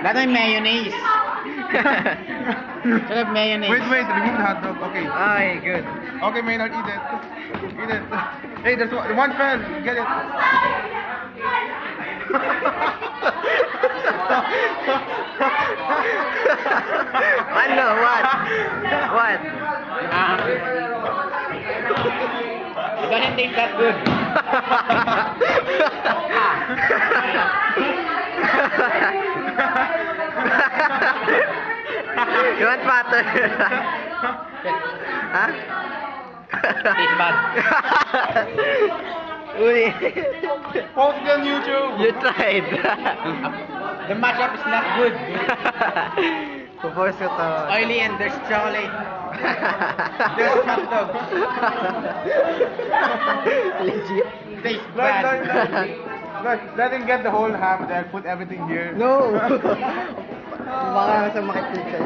That is mayonnaise. Should have mayonnaise. Wait, remove the hot dog. Okay. Okay, good. Okay, Maynard, eat it. Eat it. Hey, there's one fell. Get it. Ano? What? What? It doesn't taste that good. You want butter? Huh? Tastes bad. Uli. Post it on YouTube. You tried. The mashup is not good. Pupost ko to. Oily and there's chocolate. There's hot dog. Legit? Tastes Look, bad. look, let him get the whole ham and then put everything here. No. Baka sa makikita.